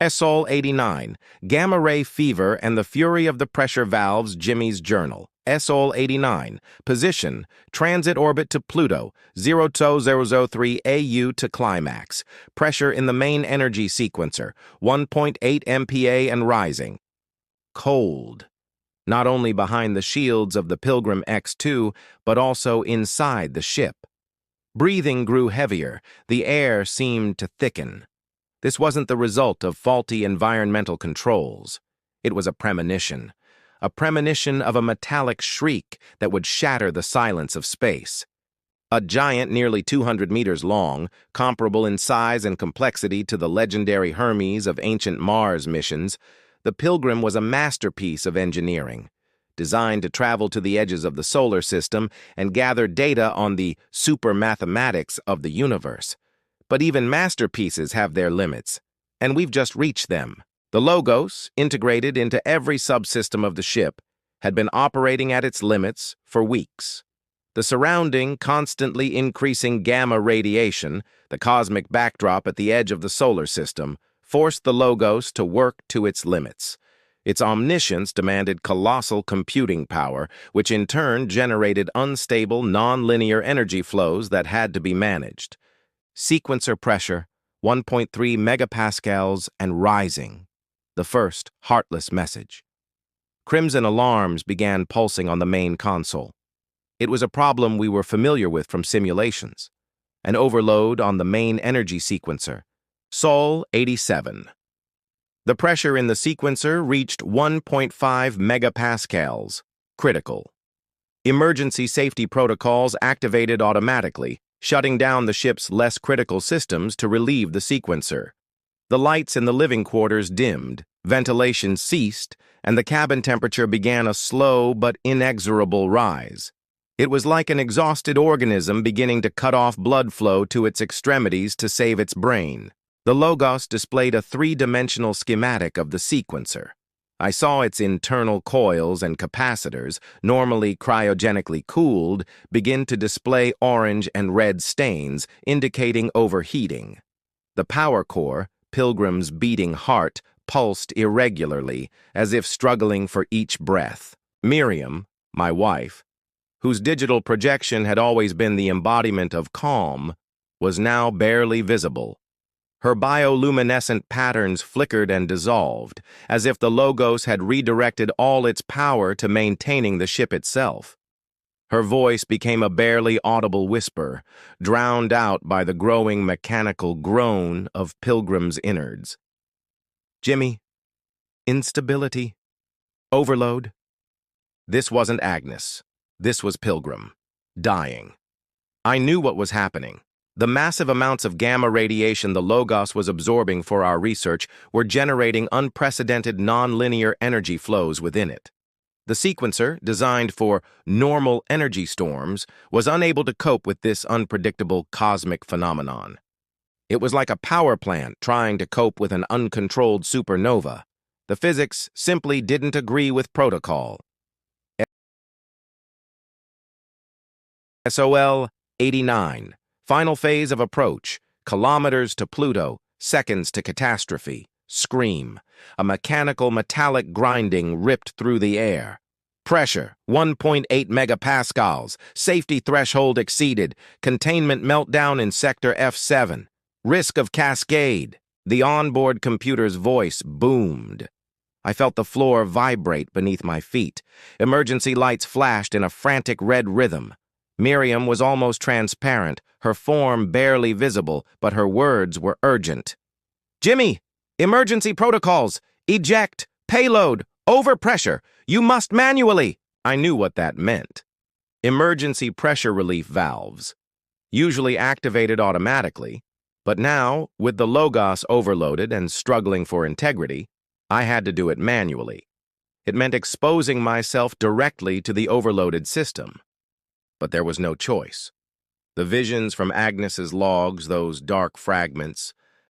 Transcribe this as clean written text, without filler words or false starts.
Sol 89, Gamma Ray Fever and the Fury of the Pressure Valves, Jimi's Journal. Sol 89, Position, Transit Orbit to Pluto, 02003 AU to Climax. Pressure in the main energy sequencer, 1.8 MPa and rising. Cold. Not only behind the shields of the Pilgrim X2, but also inside the ship. Breathing grew heavier, the air seemed to thicken. This wasn't the result of faulty environmental controls. It was a premonition of a metallic shriek that would shatter the silence of space. A giant nearly 200 meters long, comparable in size and complexity to the legendary Hermes of ancient Mars missions, the Pilgrim was a masterpiece of engineering, designed to travel to the edges of the solar system and gather data on the super mathematics of the universe. But even masterpieces have their limits, and we've just reached them. The Logos, integrated into every subsystem of the ship, had been operating at its limits for weeks. The surrounding, constantly increasing gamma radiation, the cosmic backdrop at the edge of the solar system, forced the Logos to work to its limits. Its omniscience demanded colossal computing power, which in turn generated unstable, non-linear energy flows that had to be managed. Sequencer pressure, 1.3 megapascals and rising. The first heartless message. Crimson alarms began pulsing on the main console. It was a problem we were familiar with from simulations. An overload on the main energy sequencer, Sol 87. The pressure in the sequencer reached 1.5 megapascals, critical. Emergency safety protocols activated automatically, shutting down the ship's less critical systems to relieve the sequencer. The lights in the living quarters dimmed, ventilation ceased, and the cabin temperature began a slow but inexorable rise. It was like an exhausted organism beginning to cut off blood flow to its extremities to save its brain. The Logos displayed a three-dimensional schematic of the sequencer. I saw its internal coils and capacitors, normally cryogenically cooled, begin to display orange and red stains, indicating overheating. The power core, Pilgrim's beating heart, pulsed irregularly, as if struggling for each breath. Miriam, my wife, whose digital projection had always been the embodiment of calm, was now barely visible. Her bioluminescent patterns flickered and dissolved, as if the Logos had redirected all its power to maintaining the ship itself. Her voice became a barely audible whisper, drowned out by the growing mechanical groan of Pilgrim's innards. Jimi, instability, overload. This wasn't Agnes. This was Pilgrim, dying. I knew what was happening. The massive amounts of gamma radiation the Logos was absorbing for our research were generating unprecedented non-linear energy flows within it. The sequencer, designed for normal energy storms, was unable to cope with this unpredictable cosmic phenomenon. It was like a power plant trying to cope with an uncontrolled supernova. The physics simply didn't agree with protocol. Sol 89. Final phase of approach, kilometers to Pluto, seconds to catastrophe. Scream. A mechanical metallic grinding ripped through the air. Pressure, 1.8 megapascals. Safety threshold exceeded. Containment meltdown in Sector F7. Risk of cascade. The onboard computer's voice boomed. I felt the floor vibrate beneath my feet. Emergency lights flashed in a frantic red rhythm. Miriam was almost transparent, her form barely visible, but her words were urgent. Jimi, emergency protocols, eject, payload, overpressure, you must manually. I knew what that meant. Emergency pressure relief valves, usually activated automatically, but now, with the Logos overloaded and struggling for integrity, I had to do it manually. It meant exposing myself directly to the overloaded system. But there was no choice. The visions from Agnes's logs, those dark fragments,